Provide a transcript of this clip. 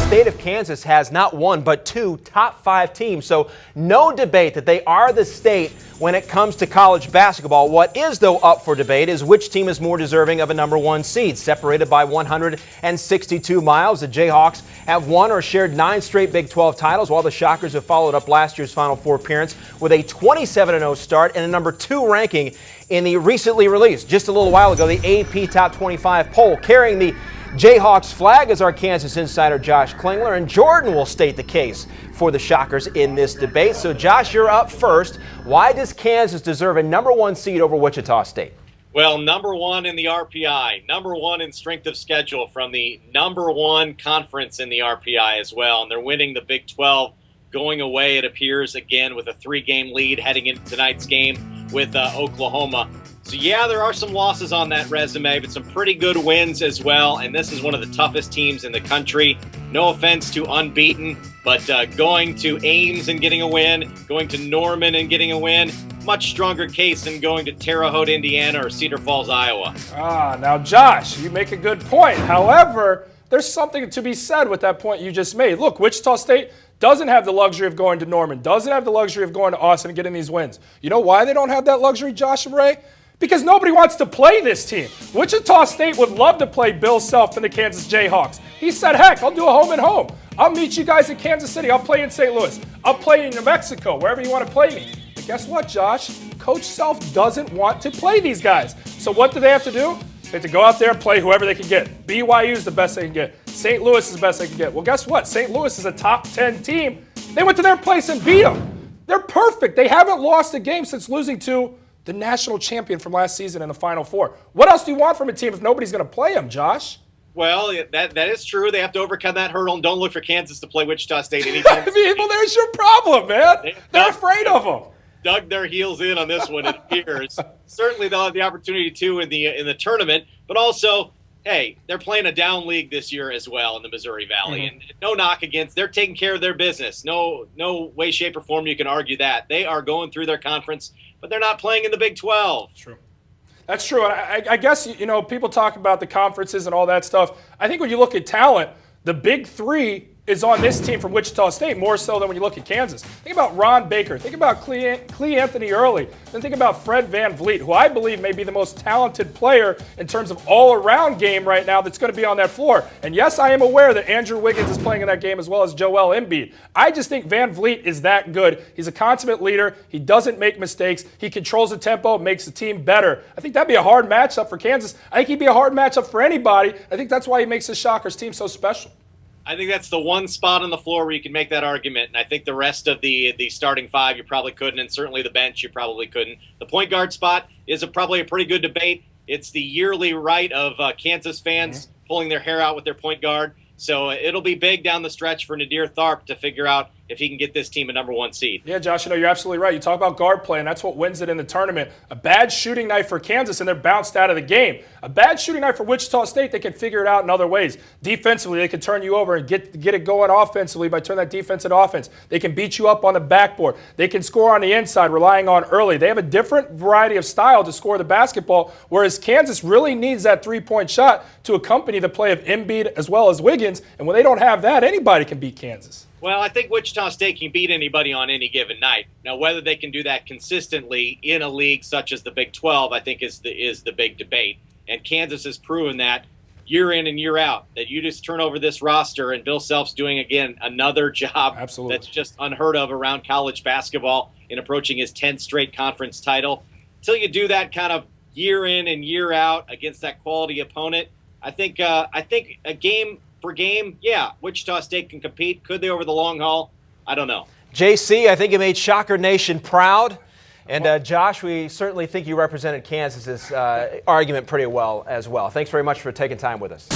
state of Kansas has not one but two top 5 teams, so no debate that they are the state when it comes to college basketball. What is, though, up for debate is which team is more deserving of a number 1 seed. Separated by 162 miles, the Jayhawks have won or shared 9 straight Big 12 titles, while the Shockers have followed up last year's Final Four appearance with a 27-0 start and a number 2 ranking in the recently released, just a little while ago, the AP Top 25 poll. Carrying the Jayhawks flag is our Kansas insider Josh Klingler, and Jordan will state the case for the Shockers in this debate. So Josh, you're up first. Why does Kansas deserve a number 1 seed over Wichita State? Well, number 1 in the RPI, number 1 in strength of schedule from the number 1 conference in the RPI as well. And they're winning the Big 12, going away, it appears, again with a 3-game lead heading into tonight's game with Oklahoma. So, yeah, there are some losses on that resume, but some pretty good wins as well. And this is one of the toughest teams in the country. No offense to unbeaten, but going to Ames and getting a win, going to Norman and getting a win, much stronger case than going to Terre Haute, Indiana, or Cedar Falls, Iowa. Now, Josh, you make a good point. However, there's something to be said with that point you just made. Look, Wichita State doesn't have the luxury of going to Norman, doesn't have the luxury of going to Austin and getting these wins. You know why they don't have that luxury, Josh and Ray? Because nobody wants to play this team. Wichita State would love to play Bill Self and the Kansas Jayhawks. He said, heck, I'll do a home and home. I'll meet you guys in Kansas City. I'll play in St. Louis. I'll play in New Mexico, wherever you want to play me. But guess what, Josh? Coach Self doesn't want to play these guys. So what do they have to do? They have to go out there and play whoever they can get. BYU is the best they can get. St. Louis is the best they can get. Well, guess what? St. Louis is a top 10 team. They went to their place and beat them. They're perfect. They haven't lost a game since losing to the national champion from last season in the Final Four. What else do you want from a team if nobody's going to play them, Josh? Well, that is true. They have to overcome that hurdle, and don't look for Kansas to play Wichita State anytime soon. Well, there's your problem, man. They're afraid of them. Dug their heels in on this one, it appears. Certainly they'll have the opportunity to in the tournament, but also, hey, they're playing a down league this year as well in the Missouri Valley, and no knock against. They're taking care of their business. No way, shape, or form you can argue that. They are going through their conference, but they're not playing in the Big 12. True. That's true. I guess, people talk about the conferences and all that stuff. I think when you look at talent, the Big 3 is on this team from Wichita State more so than when you look at Kansas. Think about Ron Baker. Think about Clee Anthony Early. Then think about Fred Van Vliet, who I believe may be the most talented player in terms of all-around game right now that's going to be on that floor. And yes, I am aware that Andrew Wiggins is playing in that game as well as Joel Embiid. I just think Van Vliet is that good. He's a consummate leader. He doesn't make mistakes. He controls the tempo, makes the team better. I think that'd be a hard matchup for Kansas. I think he'd be a hard matchup for anybody. I think that's why he makes the Shockers team so special. I think that's the one spot on the floor where you can make that argument, and I think the rest of the starting 5 you probably couldn't, and certainly the bench you probably couldn't. The point guard spot is probably a pretty good debate. It's the yearly right of Kansas fans pulling their hair out with their point guard, so it'll be big down the stretch for Nadir Tharp to figure out if he can get this team a number 1 seed. Yeah, Josh, you're absolutely right. You talk about guard play, and that's what wins it in the tournament. A bad shooting night for Kansas, and they're bounced out of the game. A bad shooting night for Wichita State, they can figure it out in other ways. Defensively, they can turn you over and get it going offensively by turning that defense into offense. They can beat you up on the backboard. They can score on the inside, relying on early. They have a different variety of style to score the basketball, whereas Kansas really needs that three-point shot to accompany the play of Embiid as well as Wiggins. And when they don't have that, anybody can beat Kansas. Well, I think Wichita State can beat anybody on any given night. Now, whether they can do that consistently in a league such as the Big 12, I think is the big debate. And Kansas has proven that year in and year out, that you just turn over this roster, and Bill Self's doing, again, another job that's just unheard of around college basketball in approaching his 10th straight conference title. Until you do that kind of year in and year out against that quality opponent, I think a game for game, yeah, Wichita State can compete. Could they over the long haul? I don't know. JC, I think you made Shocker Nation proud. And Josh, we certainly think you represented Kansas's argument pretty well as well. Thanks very much for taking time with us.